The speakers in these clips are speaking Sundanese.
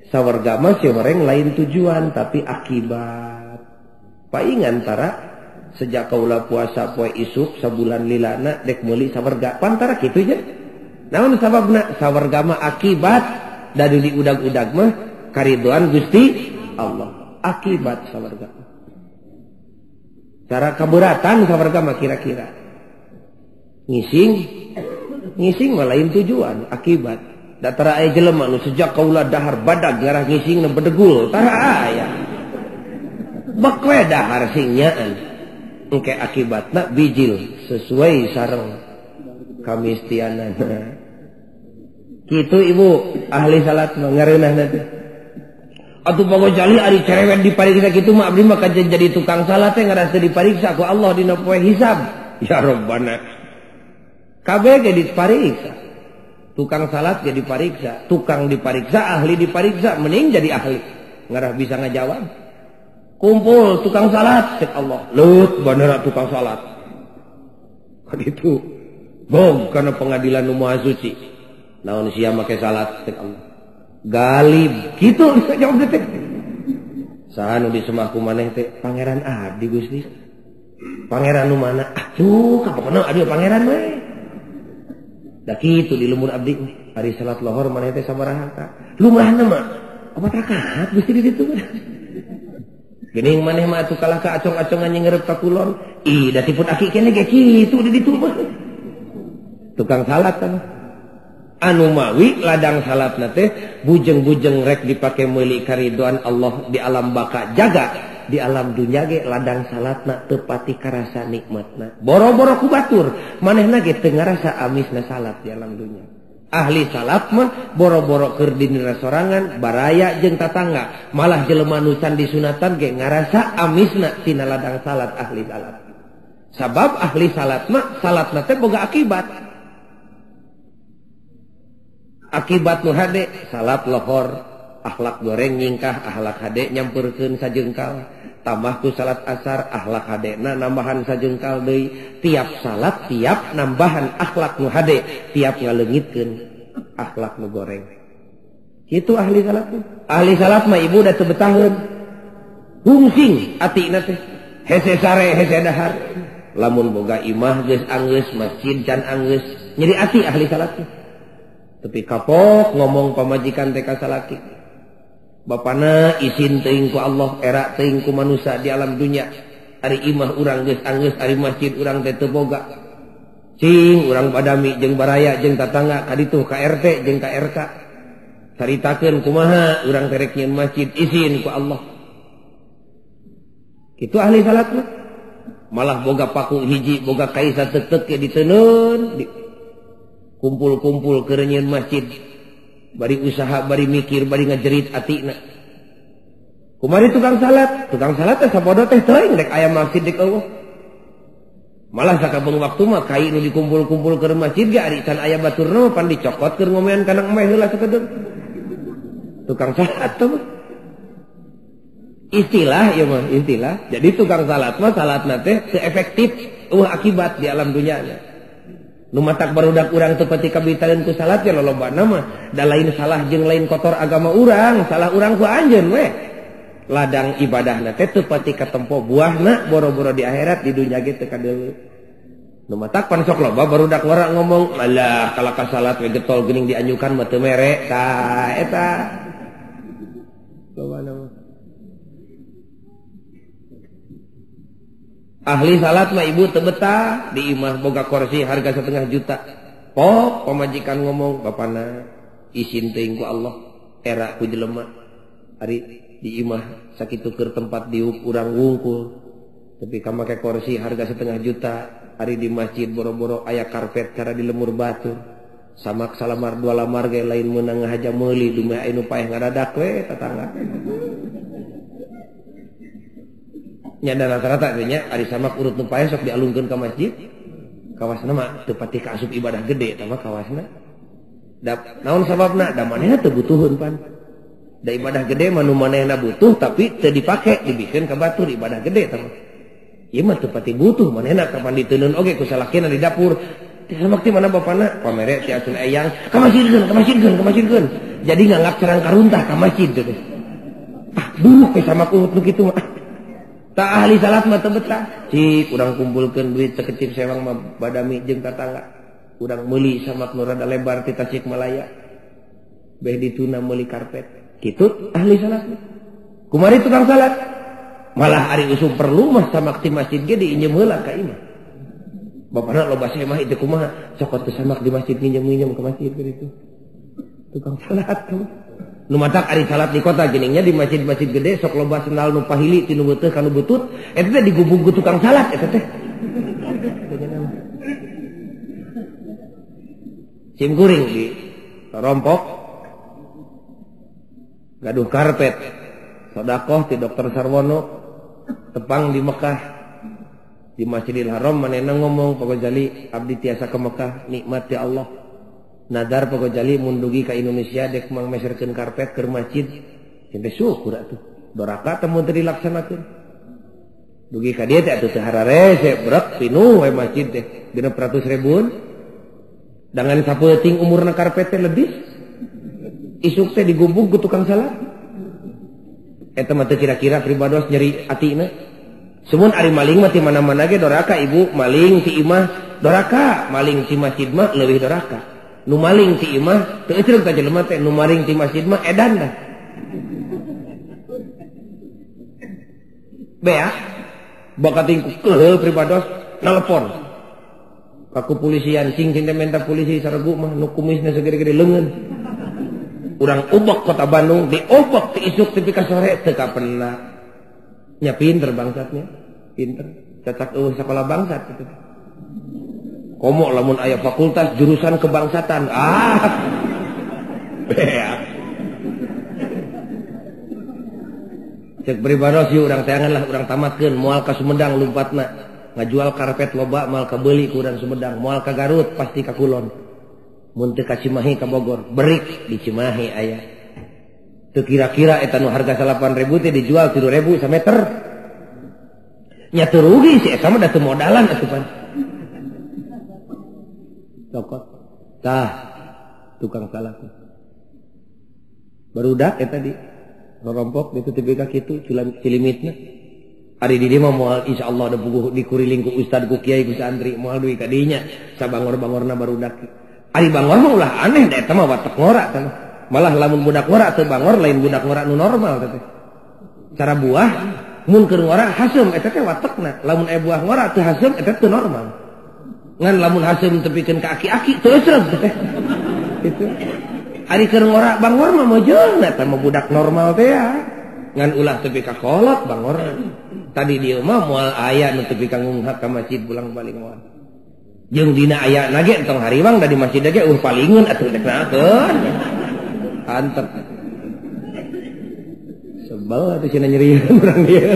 Sawarga mah seorang lain tujuan tapi akibat. Paingan tara sejak kaula puasa poe isuk sabulan lilana dek meuli sawarga pantara kitu je. Naon sababna? Sawarga mah akibat dari udag-udag mah karidoan Gusti Allah. Akibat sawarga. Cara kaberatan sawarga mah kira-kira. Ngising mah lain tujuan, akibat. Da tara aya jelema nu sejak kaula dahar badag garah ngisingna bedegul, tara aya. Bek we dahar sing nyaan. Engke akibatna bijil sesuai sareng kamistianana. Kitu Ibu ahli salat mah ngareunahna teh. Atuh pogo jali ari cerewet dipariksa kitu mah abdi mah kajen jadi tukang salat teh ngarasa dipariksa ku Allah dina poe hisab. Ya Rabbana. Kabeh ge dipariksa. Tukang salat jadi dipariksa, tukang dipariksa, ahli dipariksa, mending jadi ahli. Ngarah bisa ngajawab. Kumpul tukang salat cek Allah. Lut bener tukang salat. Kan itu. Bom karena pengadilan nu maha suci. Naon sia make salat cek Allah. Galib kitu bisa jawab teh. Saha nu disemah ku maneh teh? Pangeran abdi Gusti. Pangeran nu mana? Aduh, kapokna adieu pangeran we. Da kitu di lembur abdi hari salat lohor maneh teh sabaraha ka? Lumrahna mah 4 rakaat Gusti di ditu. Geuning maneh mah atuh kalah ka acong-acongan nyeureup ka kulon. Ih, da tipun aki keneh ge kitu di ditu mah. Tukang salat kan. Anu mawi ladang salatna teh bujeng-bujeng rek dipake meuli karidoan Allah di alam baka jaga. Di alam dunya ge ladang salatna teu pati karasa nikmatna. Boro-boro ku batur, manehna ge teu ngarasa amisna salat di alam dunya. Ahli salat mah boro-boro keur dina sorangan, baraya jeung tatangga. Malah jelema nu can disunatan ge ngarasa amisna tina ladang salat ahli salat. Sabab ahli salat mah salatna teh boga akibat. Akibat nu hade salat lohor, akhlak goreng nyingkah, akhlak hade nyampurkeun sajengkal. Tambah ku salat asar akhlak hadena nambahan sajengkal deui. Tiap salat tiap nambahan akhlak nu hade, tiap ngaleungitkeun akhlak nu goreng. Kitu ahli salat. Ahli salat mah Ibu da teu betaheun. Hungsing atina teh. Hese sare hese dahar. Lamun boga imah geus anggeus, masjid can anggeus, nyeri ati ahli salat teh. Tapi kapok ngomong pamajikan teh ka salaki. Bapana izin teuing ku Allah, era teuing ku manusia di alam dunya. Ari imah urang geus anggeus, ari masjid urang teh teu boga. Cing urang badami jeung baraya jeung tatangga kaditu ka RT jeung ka RK. Caritakeun kumaha urang teh rek nyieun masjid, izin ku Allah. Kitu ahli salat mah. Malah boga paku hiji, boga kaisa teuteuk ge diteuneun. Kumpul-kumpul keur nyieun masjid. Bari usaha, bari mikir, bari ngajerit atina. Kumari tukang salat teh sapodo teh teuing rek aya masjid di Allah. Malah sakabeung waktu mah kai nu dikumpul-kumpul keur masjid ge ari can aya baturna pan dicokot keur ngomean kana emeh heula sakedeuk. Tukang salat teh istilah ya mah istilah. Jadi tukang salat mah salatna teh teu efektif akibat di alam dunya nya. Nu matak barudak urang teu pati kabitaeun ku salat ge lolobana mah da lain salah jeung lain kotor agama urang, salah urang ku anjeun we. Ladang ibadahna teh teu pati katempo buahna boro-boro di akhirat di dunya ge teu kadeuleu. Nu matak pan sok loba barudak ngora ngomong, "Alah, kalau ka salat we getol geuning dianjukan mah teu mere." Tah eta. Lobana mah. Ahli salat mah Ibu teu betah di imah boga kursi harga 1,5 juta. Pok pamajikan ngomong, "Bapana izin teuing ku Allah, era ku jelema ari di imah sakitu keur tempat diuk urang wungkul. Tapi ka make kursi harga 1,5 juta, ari di masjid boro-boro aya karpet cara di lemur batu. Samak salamar dua lamar ge lain meunang ngahaja meuli dumeh anu paeh ngadadak we tatangga." Nyanda rata-rata nya ari samak urut nu paeh sok dialungkeun ka masjid. Kawasna mah teu pati kaasup ibadah gede tah kawasna. Da naon sababna? Da manehna teu butuheun pan. Da ibadah gede mah nu manehna butuh tapi teu dipake dibikeun ka batur ibadah gede tah. Ieu mah teu pati butuh manehna kapan diteuneun oge ku salakina di dapur. Samak ti mana bapana? Pamere ti asun eyang, ka masjidkeun. Jadi nganggap cerang karuntah ka masjid teh. Buruk ke sama kuhut nu kitu mah. Tak ahli salat mah teu betah. Cik urang kumpulkeun duit sakecip sewang mah badami jeung tatangga. Urang meuli samak nu rada lebar ti Tasikmalaya. Beh dituna meuli karpet. Kitu ahli salat. Kumari tukang salat. Malah ari usum perlu mah samak ti masjid ge diinjem heula ka imah. Bapana loba mah itu kumaha cokot teu samak di masjid nginjem ke masjid kitu. Tukang salat tuh. Nu matak ari salat di kota geningnya di masjid-masjid gede sok loba sendal nu pahili ti nu beuteuh ka nu butut eta teh digubung ku tukang salat eta teh. Sim kuring di rompok gaduh karpet sedekah ti Dokter Sarwono tepang di Mekah di Masjidil Haram manehna ngomong pagojali abdi tiasa ke Mekah nikmat ya Allah. Nadar pagojali mundugi ka Indonesia dek mangmeserkeun karpet ke masjid. Henteu syukur atuh. Doraka teh mun teu dilaksanakeun. Dugi ka dieu teh atuh teu hararese brek pinuh we masjid teh 600.000. Dengan sapeuting umurna karpet teh lebih. Isuk teh digubug ku tukang salat. Eta mah teu kira-kira pribados nyeri atina. Semun ari maling mah ti mana-mana ge doraka ibu, maling ti imah doraka, maling ti masjid mah leuwih doraka. Nu maling ti imah teu eceuk ka jelema teh nu maling ti masjid mah edan dah. Bea bakating keuleuh pribados nelpon ka kepolisian cing teh minta polisi saregu mah nu kumisna segede-gede leungeun. Urang ubek kota Bandung diobek ti isuk tepi ka sore teu kapena. Nya pinter bangsatnya, pinter. Cacak eueuh sakola bangsat kitu. Komo lamun aya fakultas jurusan kebangsatan. Bea. Cek pribados ieu urang teangan lah urang tamatkeun moal ka Sumedang lumpatna. Ngajual karpet loba moal ka beuli ku urang Sumedang, moal ka Garut pasti ka Kulon. Mun teu ka Cimahi ka Bogor, berik di Cimahi aya. Teu kira-kira eta nu harga 8.000 teh dijual 3.000 sameter. Nya teu rugi si eta mah da teu modalan atuh pan. Cokot. Tah tukang salat. Barudak eta di rompok ditutupi ka kitu cilimitna. Ari di dieu mah moal insyaallah da puguh dikuriling ku ustad ku kiai ku santri moal duwi ka dinya sabangor-bangorna barudak. Ari bangor mah ulah aneh da eta mah watek ngora teh. Malah lamun budak ngora teu bangor lain budak ngora nu normal teh. Cara buah mun keur ngora haseum eta teh watekna. Lamun aya buah ngora teu haseum eta teu normal. Ngan lamun haseum tepikeun ka aki-aki teu esreg teh. Kitu. Ari keur ngora bangor mah mojeun eta mah budak normal teh ya. Ngan ulah tepi ka kolot bangor. Tadi dieu mah moal aya nu tepi ka ngunghak ka masjid bulang-balik moal. Jeung dina aya na ge entong hariwang da di masjid ge palingeun atuh dek nakeun. Antep. Sebel atuh cenah nyerieun urang dieu.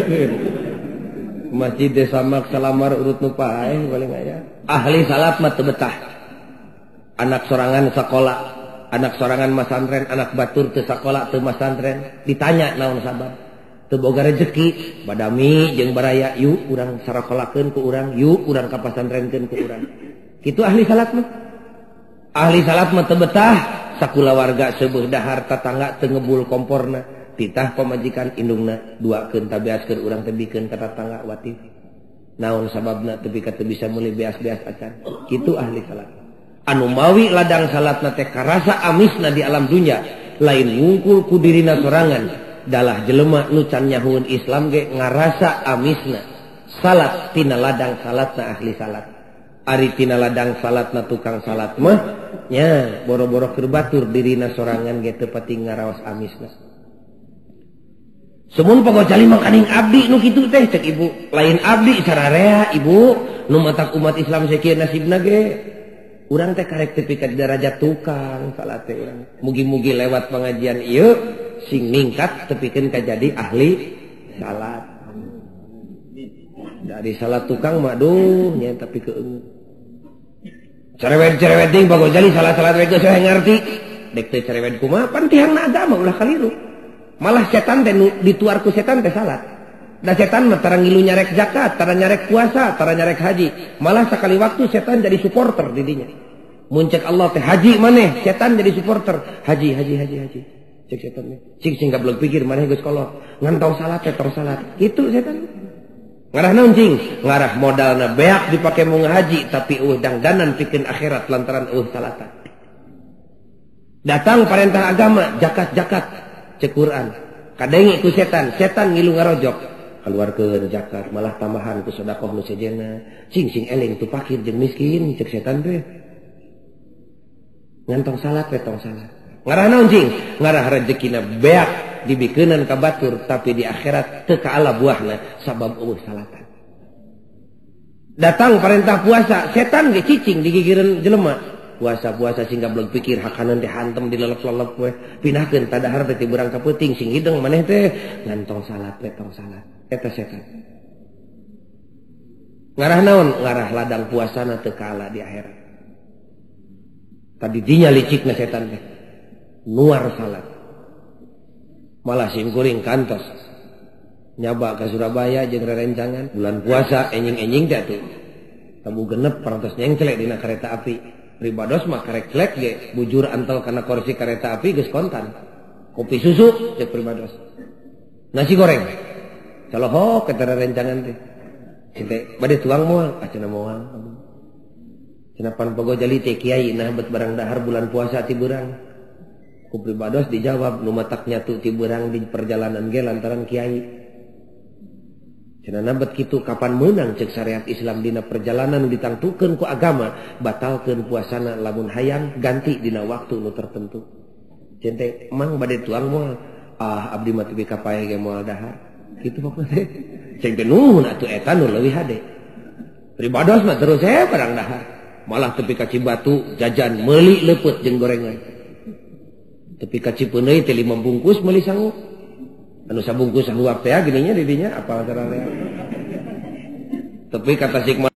Masjid Desa Mak Salamar urut nu paeh paling aya. Ahli salat mah teu betah. Anak sorangan sakola, anak sorangan masantren, anak batur teu sakola teu masantren, ditanya naon sabab. Teu boga rezeki, badami jeung baraya, yuk urang sarakolakeun ku urang, yuk urang ka pasantrenkeun ku urang. Kitu ahli salat mah. Ahli salat mah teu betah, sakulawarga seubeung dahar tatangga teu ngebul komporna. Titah pamajikan indungna duakeun tabeaskeun urang teh bikeun ka tatangga watif. Naon sababna teu bisa meuli beas-beas acan. Kitu ahli salat. Anu mawi ladang salatna teh karasa amisna di alam dunya, lain ngungkul ku dirina sorangan. Dalah jelema nu can nyahueun Islam ge ngarasa amisna. Salat tina ladang salatna ahli salat. Ari tina ladang salatna tukang salat mah nya boro-boro keur batur dirina sorangan ge teu pati ngaraos amisna. Semun pagojali mangkaning abdi nu kitu teh cek ibu, lain abdi sararea ibu nu matak umat Islam sakieu nasibna ge. Urang teh karek tepi ka derajat tukang salat teh urang. Mugi-mugi lewat pengajian ieu sing ningkat tepikeun ka jadi ahli salat. Dari salat tukang mah duh nya tapi keung. Cerewet-cerewet ting pagojali salat-salat we geus ngarti. Dek teh cerewet kumaha pan tihangna agama ulah kaliru. Malah setan teh dituar ku setan teh salat. Da setan mah tara ngilu nyarek zakat, tara nyarek puasa, tara nyarek haji. Malah sekali waktu setan jadi supporter di dinya. Muncak Allah teh haji maneh, setan jadi supporter. Haji. Cek setan teh. Cing belum pikir maneh geus kolot. Ngan tong salat teh tong salat. Kitu setan. Ngarah naon cing? Ngarah modalna beak dipake mau ngahaji tapi dangdanan pikeun akhirat lantaran salatan. Datang perintah agama, zakat, cek Quran. Kadenge ku setan ngilu ngarojok. Keluarkeun zakat, malah tambahan ku sedekah nu sejenna. Cing eling tu fakir jeung miskin, cek setan teh. Ngantong salat we tong salat. Ngarah naon cing? Ngarah rezekina beak dibikeunan ka batur tapi di akhirat teu kaala buahna sabab salatan. Datang perintah puasa, setan ge cicing digigireun jelema. Puasa sehingga belum pikir hakanan teh hantem dilelep-lelep we pindahkeun tadahar teh tiburang ka peuting sing hideng maneh teh ngantong salat we tong salat eta setan. Ngarah naon? Ngarah ladang puasana teu kaala di akhirat. Tadi dinya licikna setan teh nuar salat. Malah simkuring kantos nyaba ke Surabaya jeung rerencangan bulan puasa enjing-enjing teh tuh tabu genep parantos nyengklek dina kereta api. Pribados mah karek klek ge bujur antel kana kursi kereta api geus kontan. Kopi susu cek pribados. Nasi goreng. Salohok ke rencangan teh. Cinte bade tuang moal, aceuna moal. Cenah pan pogo jali teh kiai nah bet barang dahar bulan puasa ti beurang. Ku pribados dijawab nu matak nyatu ti beurang di perjalanan ge lantaran kiai. Cenah nambet kitu kapan meunang cek syariat Islam dina perjalanan ditangtukeun ku agama batalkeun puasana lamun hayang ganti dina waktu nu tertentu. Cente mang bade tuang moal abdi mah teu kapae ge moal dahar. Kitu pokona teh. Ceng teh nuhun atuh eta nu leuwih hade. Pribados mah terus barang dahar. Malah tepi ka Cibatu jajan meuli leupeut jeung gorengan. Tepi ka Cipeuneuy teh 5 bungkus meuli sangu. Anu sabungkus sahuap teh gininya di dinya apa carana. Tapi kata Sigma